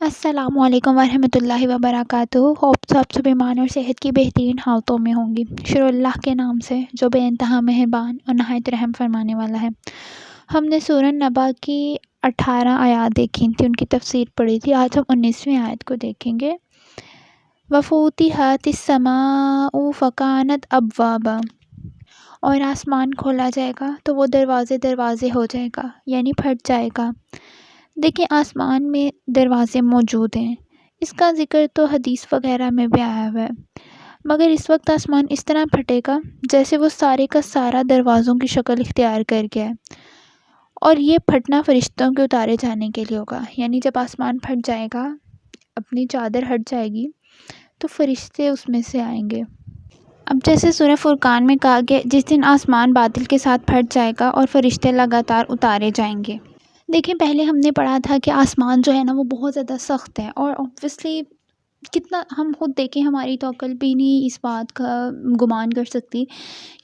السلام علیکم ورحمۃ اللہ وبرکاتہ۔ ہوپ آپ سب ایمان اور صحت کی بہترین حالتوں میں ہوں گی۔ شروع اللہ کے نام سے جو بے انتہا مہربان اور نہایت رحم فرمانے والا ہے۔ ہم نے سورہ نبا کی 18 آیات دیکھی تھی، ان کی تفسیر پڑھی تھی۔ آج ہم 19ویں آیت کو دیکھیں گے۔ وَفُتِحَتِ السَّمَاءُ فَكَانَتْ أَبْوَابًا، اور آسمان کھولا جائے گا تو وہ دروازے دروازے ہو جائے گا، یعنی پھٹ جائے گا۔ دیکھیں، آسمان میں دروازے موجود ہیں، اس کا ذکر تو حدیث وغیرہ میں بھی آیا ہوا ہے، مگر اس وقت آسمان اس طرح پھٹے گا جیسے وہ سارے کا سارا دروازوں کی شکل اختیار کر گیا ہے، اور یہ پھٹنا فرشتوں کے اتارے جانے کے لیے ہوگا۔ یعنی جب آسمان پھٹ جائے گا، اپنی چادر ہٹ جائے گی، تو فرشتے اس میں سے آئیں گے۔ اب جیسے سورہ فرقان میں کہا کہ جس دن آسمان بادل کے ساتھ پھٹ جائے گا اور فرشتے لگاتار اتارے جائیں گے۔ دیکھیں، پہلے ہم نے پڑھا تھا کہ آسمان جو ہے نا وہ بہت زیادہ سخت ہے، اور obviously کتنا ہم خود دیکھیں، ہماری تو عقل بھی نہیں اس بات کا گمان کر سکتی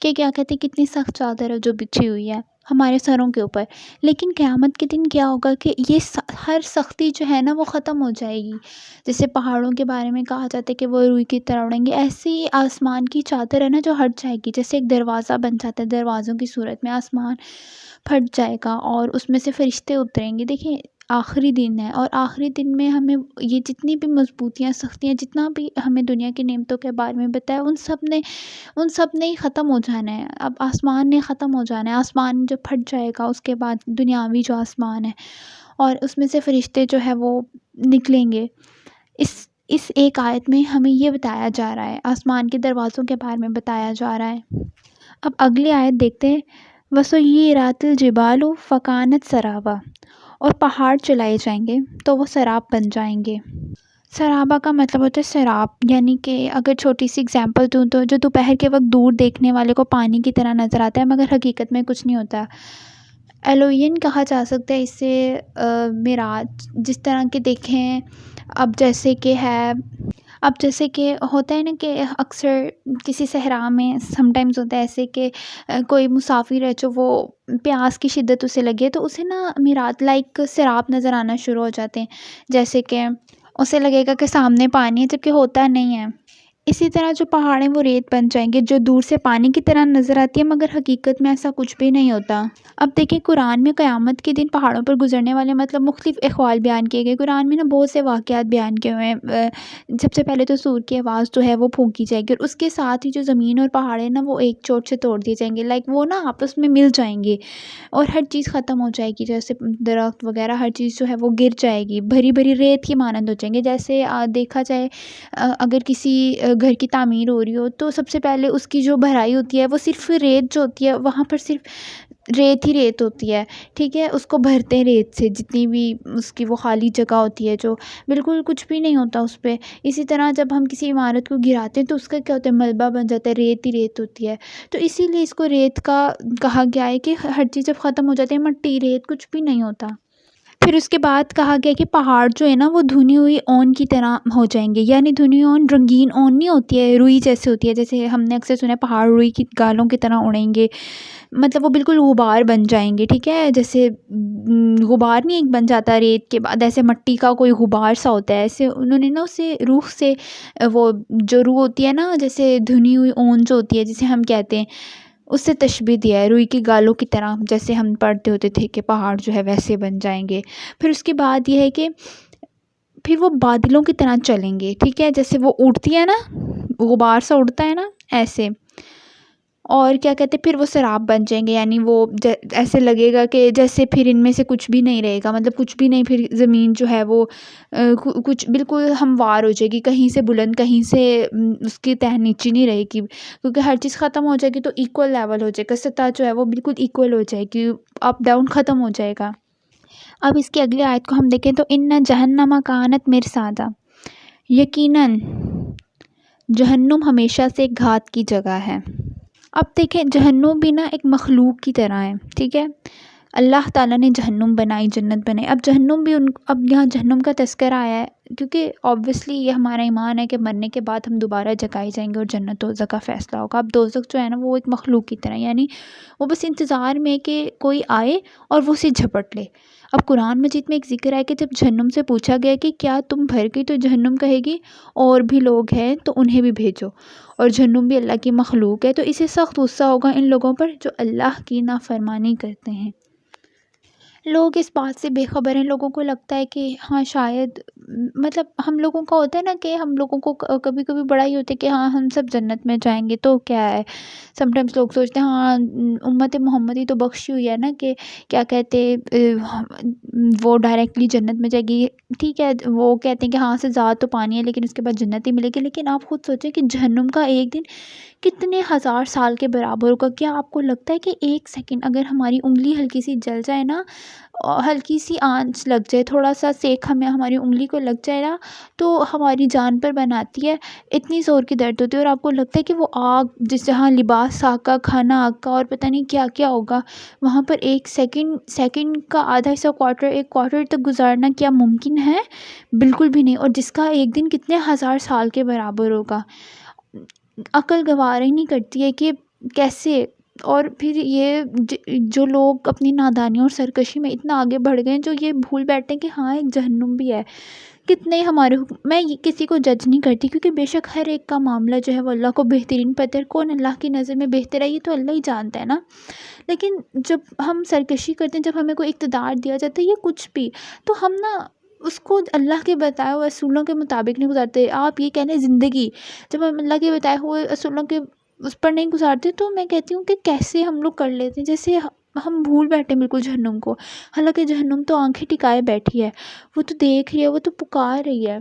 کہ کیا کہتے ہیں کتنی سخت چادر ہے جو بچھی ہوئی ہے ہمارے سروں کے اوپر۔ لیکن قیامت کے دن کیا ہوگا کہ یہ ہر سختی جو ہے نا وہ ختم ہو جائے گی۔ جیسے پہاڑوں کے بارے میں کہا جاتا ہے کہ وہ روئی کی طرح اڑیں گے، ایسے ہی آسمان کی چادر ہے نا جو ہٹ جائے گی، جیسے ایک دروازہ بن جاتا ہے، دروازوں کی صورت میں آسمان پھٹ جائے گا اور اس میں سے فرشتے اتریں گے۔ دیکھیں، آخری دن ہے، اور آخری دن میں ہمیں یہ جتنی بھی مضبوطیاں، سختیاں، جتنا بھی ہمیں دنیا کی نعمتوں کے بارے میں بتایا، ان سب نے ہی ختم ہو جانا ہے۔ اب آسمان نے ختم ہو جانا ہے، آسمان جو پھٹ جائے گا اس کے بعد دنیاوی جو آسمان ہے اور اس میں سے فرشتے جو ہے وہ نکلیں گے۔ اس ایک آیت میں ہمیں یہ بتایا جا رہا ہے، آسمان کے دروازوں کے بارے میں بتایا جا رہا ہے۔ اب اگلی آیت دیکھتے ہیں۔ وَسُيِّرَتِ الْجِبَالُ فَكَانَتْ سَرَابًا، اور پہاڑ چلائے جائیں گے تو وہ سراب بن جائیں گے۔ سرابا کا مطلب ہوتا ہے سراب، یعنی کہ اگر چھوٹی سی اگزامپل دوں تو جو دوپہر کے وقت دور دیکھنے والے کو پانی کی طرح نظر آتا ہے مگر حقیقت میں کچھ نہیں ہوتا۔ ایلوین کہا جا سکتا ہے اسے، معراج جس طرح کے دیکھیں۔ اب جیسے کہ ہوتا ہے نا کہ اکثر کسی صحرا میں سم ٹائمز ہوتا ہے ایسے کہ کوئی مسافر ہے جو وہ پیاس کی شدت اسے لگے تو اسے نا معراج لائک سراب نظر آنا شروع ہو جاتے ہیں، جیسے کہ اسے لگے گا کہ سامنے پانی ہے جبکہ ہوتا نہیں ہے۔ اسی طرح جو پہاڑ ہیں وہ ریت بن جائیں گے جو دور سے پانی کی طرح نظر آتی ہے مگر حقیقت میں ایسا کچھ بھی نہیں ہوتا۔ اب دیکھیں، قرآن میں قیامت کے دن پہاڑوں پر گزرنے والے مطلب مختلف احوال بیان کیے گئے۔ قرآن میں نا بہت سے واقعات بیان کیے ہوئے ہیں۔ سب سے پہلے تو سور کی آواز جو ہے وہ پھونکی جائے گی، اور اس کے ساتھ ہی جو زمین اور پہاڑ ہیں نا وہ ایک چوٹ سے توڑ دیے جائیں گے، لائک وہ نا آپس میں مل جائیں گے اور ہر چیز ختم ہو جائے گی، جیسے درخت وغیرہ ہر چیز جو ہے وہ گر جائے گی، بھری بھری ریت کی مانند ہو جائیں گے۔ جیسے دیکھا جائے اگر کسی گھر کی تعمیر ہو رہی ہو تو سب سے پہلے اس کی جو بھرائی ہوتی ہے وہ صرف ریت جو ہوتی ہے وہاں پر صرف ریت ہی ریت ہوتی ہے، ٹھیک ہے، اس کو بھرتے ہیں ریت سے، جتنی بھی اس کی وہ خالی جگہ ہوتی ہے جو بالکل کچھ بھی نہیں ہوتا اس پہ۔ اسی طرح جب ہم کسی عمارت کو گراتے ہیں تو اس کا کیا ہوتا ہے، ملبہ بن جاتا ہے، ریت ہی ریت ہوتی ہے۔ تو اسی لیے اس کو ریت کا کہا گیا ہے کہ ہر چیز جب ختم ہو جاتی ہے، مٹی ریت کچھ بھی نہیں ہوتا۔ پھر اس کے بعد کہا گیا کہ پہاڑ جو ہے نا وہ دھنی ہوئی اون کی طرح ہو جائیں گے، یعنی دھنی اون رنگین اون نہیں ہوتی ہے، روئی جیسے ہوتی ہے، جیسے ہم نے اکثر سنا ہے پہاڑ روئی کی گالوں کی طرح اڑیں گے، مطلب وہ بالکل غبار بن جائیں گے، ٹھیک ہے، جیسے غبار نہیں ایک بن جاتا ریت کے بعد، ایسے مٹی کا کوئی غبار سا ہوتا ہے، ایسے انہوں نے نا اسے روح سے، وہ جو روح ہوتی ہے نا، جیسے دھنی ہوئی اون جو ہوتی ہے جسے ہم کہتے ہیں، اس سے تشبیہ دیا ہے روئی کی گالوں کی طرح، جیسے ہم پڑھتے ہوتے تھے کہ پہاڑ جو ہے ویسے بن جائیں گے۔ پھر اس کے بعد یہ ہے کہ پھر وہ بادلوں کی طرح چلیں گے، ٹھیک ہے، جیسے وہ اڑتی ہے نا، غبار سا اڑتا ہے نا ایسے، اور کیا کہتے ہیں، پھر وہ سراب بن جائیں گے، یعنی وہ ایسے لگے گا کہ جیسے پھر ان میں سے کچھ بھی نہیں رہے گا، مطلب کچھ بھی نہیں، پھر زمین جو ہے وہ کچھ بالکل ہموار ہو جائے گی، کہیں سے بلند کہیں سے اس کی تہ نیچی نہیں رہے گی، کیونکہ ہر چیز ختم ہو جائے گی تو ایکول لیول ہو جائے گا، سطح جو ہے وہ بالکل ایکول ہو جائے گی، اپ ڈاؤن ختم ہو جائے گا۔ اب اس کی اگلی آیت کو ہم دیکھیں تو ان جہنم کانت مرصادا، یقیناً جہنم ہمیشہ سے گھات کی جگہ ہے۔ اب دیکھیں، جہنم بھی نا ایک مخلوق کی طرح ہے، ٹھیک ہے، اللہ تعالیٰ نے جہنم بنائی، جنت بنائی، اب جہنم بھی اب یہاں جہنم کا تذکرہ آیا ہے کیونکہ اوبویسلی یہ ہمارا ایمان ہے کہ مرنے کے بعد ہم دوبارہ جگائے جائیں گے اور جنت دوزخ کا فیصلہ ہوگا۔ اب دوزخ جو ہے نا وہ ایک مخلوق کی طرح، یعنی وہ بس انتظار میں کہ کوئی آئے اور وہ اسے جھپٹ لے۔ اب قرآن مجید میں ایک ذکر ہے کہ جب جہنم سے پوچھا گیا کہ کیا تم بھر گئی، تو جہنم کہے گی اور بھی لوگ ہیں تو انہیں بھی بھیجو، اور جہنم بھی اللہ کی مخلوق ہے، تو اسے سخت غصہ ہوگا ان لوگوں پر جو اللہ کی نافرمانی کرتے ہیں۔ لوگ اس بات سے بے خبر ہیں، لوگوں کو لگتا ہے کہ ہاں شاید مطلب ہم لوگوں کا ہوتا ہے نا کہ ہم لوگوں کو کبھی کبھی بڑا ہی ہوتا ہے کہ ہاں ہم سب جنت میں جائیں گے تو کیا ہے، سم ٹائمس لوگ سوچتے ہیں ہاں امت محمدی تو بخشی ہوئی ہے نا کہ کیا کہتے وہ ڈائریکٹلی جنت میں جائے گی، ٹھیک ہے وہ کہتے ہیں کہ ہاں سے ذات تو پانی ہے لیکن اس کے بعد جنت ہی ملے گی، لیکن آپ خود سوچیں کہ جہنم کا ایک دن کتنے ہزار سال کے برابر ہوگا۔ کیا آپ کو لگتا ہے کہ ایک سیکنڈ اگر ہماری انگلی ہلکی سی جل جائے نا، ہلکی سی آنچ لگ جائے، تھوڑا سا سیک ہمیں ہماری انگلی کو لگ جائے نا تو ہماری جان پر بناتی ہے، اتنی زور کی درد ہوتی ہے، اور آپ کو لگتا ہے کہ وہ آگ جس جہاں لباس آگ کا، کھانا آگ کا، اور پتہ نہیں کیا کیا ہوگا وہاں پر، ایک سیکنڈ کا آدھا حصہ، ایک کوارٹر تک گزارنا کیا ممکن ہے؟ بالکل بھی نہیں، اور جس کا ایک دن کتنے ہزار سال کے برابر ہوگا۔ عقل گوارا ہی نہیں کرتی ہے کہ کیسے، اور پھر یہ جو لوگ اپنی نادانیوں اور سرکشی میں اتنا آگے بڑھ گئے ہیں، جو یہ بھول بیٹھتے ہیں کہ ہاں ایک جہنم بھی ہے، کتنے ہمارے میں کسی کو جج نہیں کرتی کیونکہ بے شک ہر ایک کا معاملہ جو ہے وہ اللہ کو بہترین پتہ ہے، کون اللہ کی نظر میں بہتر ہے یہ تو اللہ ہی جانتا ہے نا، لیکن جب ہم سرکشی کرتے ہیں، جب ہمیں کوئی اقتدار دیا جاتا ہے یا کچھ بھی، تو ہم نا اس کو اللہ کے بتائے ہوئے اصولوں کے مطابق نہیں گزارتے۔ آپ یہ کہہ لیں زندگی جب ہم اللہ کے بتائے ہوئے اصولوں کے اس پر نہیں گزارتے، تو میں کہتی ہوں کہ کیسے ہم لوگ کر لیتے ہیں، جیسے ہم بھول بیٹھے بالکل جہنم کو، حالانکہ جہنم تو آنکھیں ٹکائے بیٹھی ہے، وہ تو دیکھ رہی ہے، وہ تو پکار رہی ہے۔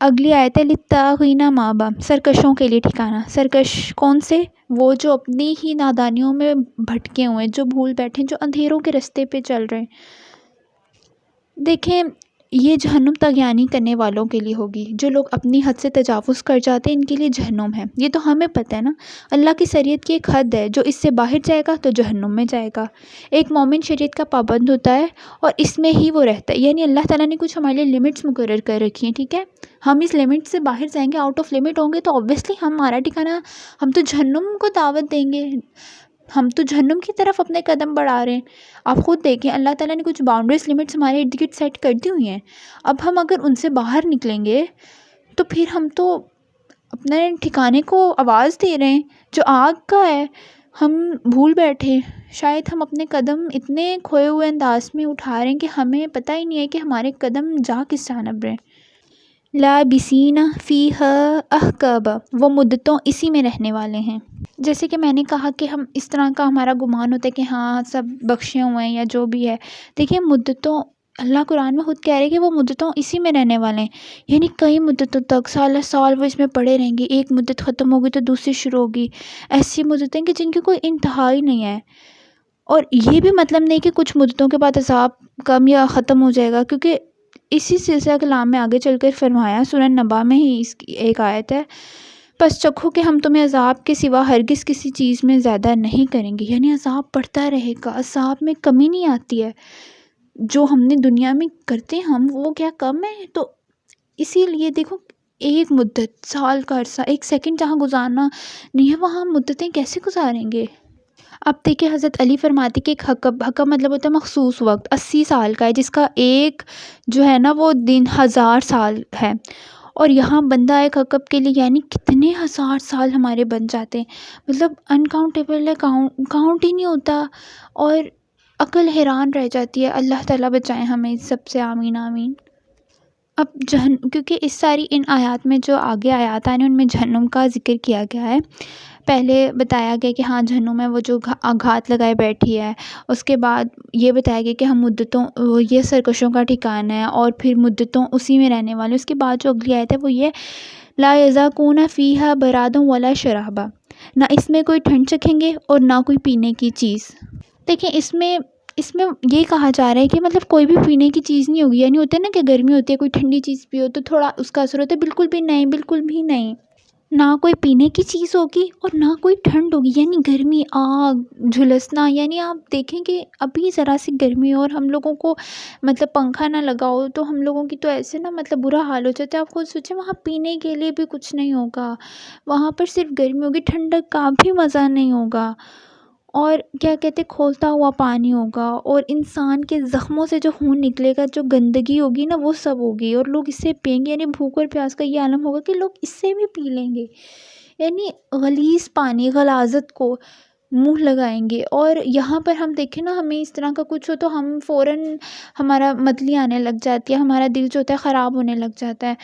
اگلی آیت ہے للطاغین مآبا، سرکشوں کے لیے ٹھکانہ۔ سرکش کون سے؟ وہ جو اپنی ہی نادانیوں میں بھٹکے ہوئے ہیں، جو بھول بیٹھے ہیں، جو اندھیروں کے رستے پہ چل رہے ہیں۔ دیکھیں یہ جہنم طغیانی کرنے والوں کے لیے ہوگی، جو لوگ اپنی حد سے تجاوز کر جاتے ہیں، ان کے لیے جہنم ہے، یہ تو ہمیں پتہ ہے نا، اللہ کی شریعت کی ایک حد ہے، جو اس سے باہر جائے گا تو جہنم میں جائے گا۔ ایک مومن شریعت کا پابند ہوتا ہے اور اس میں ہی وہ رہتا ہے، یعنی اللہ تعالیٰ نے کچھ ہمارے لیے لمٹس مقرر کر رکھی ہیں، ٹھیک ہے، ہم اس لمٹ سے باہر جائیں گے، آؤٹ آف لمٹ ہوں گے تو اوبیسلی ہمارا ٹھکانہ، ہم تو جہنم کو دعوت دیں گے، ہم تو جہنم کی طرف اپنے قدم بڑھا رہے ہیں۔ آپ خود دیکھیں اللہ تعالیٰ نے کچھ باؤنڈریز لمٹس ہمارے ارد گرد سیٹ کر دی ہوئی ہیں، اب ہم اگر ان سے باہر نکلیں گے تو پھر ہم تو اپنے ٹھکانے کو آواز دے رہے ہیں جو آگ کا ہے، ہم بھول بیٹھے، شاید ہم اپنے قدم اتنے کھوئے ہوئے انداز میں اٹھا رہے ہیں کہ ہمیں پتہ ہی نہیں ہے کہ ہمارے قدم جا کس جانب رہے ہیں۔ لابسین فیہا احقابا، وہ مدتوں اسی میں رہنے والے ہیں۔ جیسے کہ میں نے کہا کہ ہم اس طرح کا ہمارا گمان ہوتا ہے کہ ہاں سب بخشے ہوئے ہیں یا جو بھی ہے، دیکھیں مدتوں، اللہ قرآن میں خود کہہ رہے ہیں کہ وہ مدتوں اسی میں رہنے والے ہیں، یعنی کئی مدتوں تک، سال سال وہ اس میں پڑے رہیں گے، ایک مدت ختم ہوگی تو دوسری شروع ہوگی، ایسی مدتیں کہ جن کی کوئی انتہا ہی نہیں ہے۔ اور یہ بھی مطلب نہیں کہ کچھ مدتوں کے بعد عذاب کم یا ختم ہو جائے گا، کیونکہ اسی سلسلہ کلام میں آگے چل کر فرمایا، سورہ نبا میں ہی اس کی ایک آیت ہے، پس چکھو کہ ہم تمہیں عذاب کے سوا ہرگز کسی چیز میں زیادہ نہیں کریں گے، یعنی عذاب بڑھتا رہے گا، عذاب میں کمی نہیں آتی ہے، جو ہم نے دنیا میں کرتے ہیں ہم وہ کیا کم ہے؟ تو اسی لیے دیکھو ایک مدت، سال کا عرصہ، ایک سیکنڈ جہاں گزارنا نہیں ہے وہاں مدتیں کیسے گزاریں گے؟ اب دیکھیں حضرت علی فرماتے کہ ایک حقب مطلب ہوتا ہے مخصوص وقت، 80 سال کا ہے، جس کا ایک جو ہے نا وہ دن 1000 سال ہے، اور یہاں بندہ ایک حقب کے لیے یعنی کتنے ہزار سال ہمارے بن جاتے ہیں، مطلب انکاؤنٹیبل ہے، کاؤنٹ ہی نہیں ہوتا، اور عقل حیران رہ جاتی ہے۔ اللہ تعالیٰ بچائیں ہمیں اس سب سے، آمین آمین۔ اب کیونکہ اس ساری ان آیات میں جو آگے آیات آئیں ان میں جہنم کا ذکر کیا گیا ہے، پہلے بتایا گیا کہ ہاں جہنم ہے وہ جو گھات لگائے بیٹھی ہے، اس کے بعد یہ بتایا گیا کہ ہم مدتوں یہ سرکشوں کا ٹھکانہ ہے اور پھر مدتوں اسی میں رہنے والے، اس کے بعد جو اگلی آیت ہے وہ یہ لا یذاقون فیہا بردا ولا شرابا، نہ اس میں کوئی ٹھنڈ چکھیں گے اور نہ کوئی پینے کی چیز۔ دیکھیں اس میں یہ کہا جا رہا ہے کہ مطلب کوئی بھی پینے کی چیز نہیں ہوگی، یعنی ہوتا ہے نا کہ گرمی ہوتی ہے کوئی ٹھنڈی چیز پیو تو تھوڑا اس کا اثر ہوتا ہے، بالکل بھی نہیں، بالکل بھی نہیں، نہ کوئی پینے کی چیز ہوگی اور نہ کوئی ٹھنڈ ہوگی، یعنی گرمی، آگ جھلسنا، یعنی آپ دیکھیں کہ ابھی ذرا سی گرمی ہو اور ہم لوگوں کو مطلب پنکھا نہ لگا ہو تو ہم لوگوں کی تو ایسے نا مطلب برا حال ہو جاتا ہے۔ آپ خود سوچیں وہاں پینے کے لیے بھی کچھ نہیں ہوگا، وہاں پر صرف گرمی ہوگی، ٹھنڈک کا بھی مزہ نہیں ہوگا، اور کیا کہتے ہیں کھولتا ہوا پانی ہوگا، اور انسان کے زخموں سے جو خون نکلے گا، جو گندگی ہوگی نا وہ سب ہوگی، اور لوگ اس سے پئیں گے، یعنی بھوک اور پیاس کا یہ عالم ہوگا کہ لوگ اس سے بھی پی لیں گے، یعنی غلیظ پانی، غلاظت کو منہ لگائیں گے۔ اور یہاں پر ہم دیکھیں نا، ہمیں اس طرح کا کچھ ہو تو ہم فوراً ہمارا متلی آنے لگ جاتی ہے، ہمارا دل جو ہوتا ہے خراب ہونے لگ جاتا ہے۔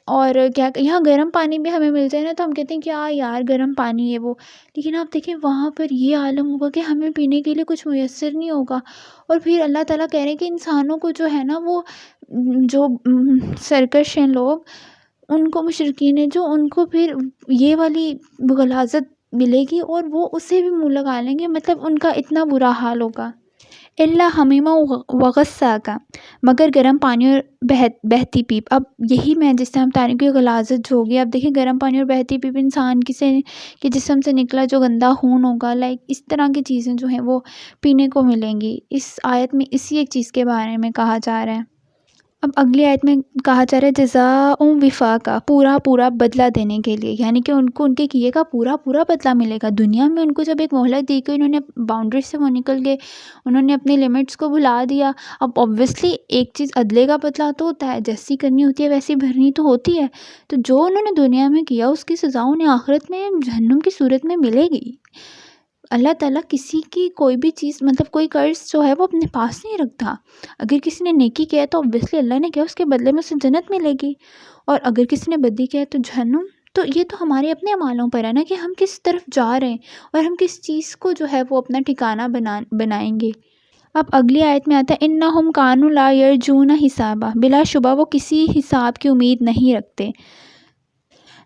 اور کیا یہاں گرم پانی بھی ہمیں مل جائے نا تو ہم کہتے ہیں کیا یار گرم پانی ہے وہ، لیکن آپ دیکھیں وہاں پر یہ عالم ہوگا کہ ہمیں پینے کے لیے کچھ میسر نہیں ہوگا۔ اور پھر اللہ تعالیٰ کہہ رہے ہیں کہ انسانوں کو جو ہے نا وہ جو سرکش ہیں لوگ، ان کو مشرکین ہیں جو، ان کو پھر یہ والی غلاظت ملے گی اور وہ اسے بھی منہ لگا لیں گے، مطلب ان کا اتنا برا حال ہوگا۔ اللہ حمیمہ وغساقہ، مگر گرم پانی اور بہتی پیپ۔ اب یہی میں جس سے ہم تعریف کی غلاظت جو ہوگی، اب دیکھیں گرم پانی اور بہتی پیپ انسان کے جسم سے نکلا جو گندا خون ہوگا، لائک اس طرح کی چیزیں جو ہیں وہ پینے کو ملیں گی۔ اس آیت میں اسی ایک چیز کے بارے میں کہا جا رہا ہے۔ اب اگلی آیت میں کہا جا رہا ہے جزاء وفاقا، پورا پورا بدلہ دینے کے لیے، یعنی کہ ان کو ان کے کیے کا پورا پورا بدلہ ملے گا۔ دنیا میں ان کو جب ایک مہلت دی گئی، انہوں نے باؤنڈری سے وہ نکل گئے، انہوں نے اپنی لمٹس کو بھلا دیا۔ اب اوبویسلی ایک چیز عدلے کا بدلہ تو ہوتا ہے، جیسی کرنی ہوتی ہے ویسی بھرنی تو ہوتی ہے، تو جو انہوں نے دنیا میں کیا اس کی سزا انہیں آخرت میں جہنم کی صورت میں ملے گی۔ اللہ تعالیٰ کسی کی کوئی بھی چیز، مطلب کوئی قرض جو ہے وہ اپنے پاس نہیں رکھتا۔ اگر کسی نے نیکی کیا ہے تو obviously اللہ نے کیا اس کے بدلے میں اسے جنت ملے گی، اور اگر کسی نے بدی کیا ہے تو جہنم۔ تو یہ تو ہمارے اپنے اعمالوں پر ہے نا کہ ہم کس طرف جا رہے ہیں، اور ہم کس چیز کو جو ہے وہ اپنا ٹھکانہ بنائیں گے۔ اب اگلی آیت میں آتا ہے انہم کانوا لا یرجون حسابا، بلا شبہ وہ کسی حساب کی امید نہیں رکھتے۔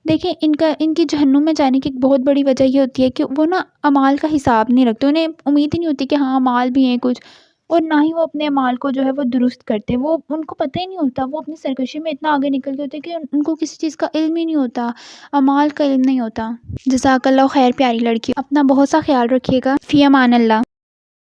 دیکھیں ان کی جہنم میں جانے کی ایک بہت بڑی وجہ یہ ہوتی ہے کہ وہ نا اعمال کا حساب نہیں رکھتے، انہیں امید ہی نہیں ہوتی کہ ہاں اعمال بھی ہیں کچھ، اور نہ ہی وہ اپنے اعمال کو جو ہے وہ درست کرتے، وہ ان کو پتہ ہی نہیں ہوتا، وہ اپنی سرکشی میں اتنا آگے نکل گئے ہوتے کہ ان کو کسی چیز کا علم ہی نہیں ہوتا، اعمال کا علم نہیں ہوتا۔ جزاک اللہ خیر پیاری لڑکی، اپنا بہت سا خیال رکھیے گا، فی امان اللہ۔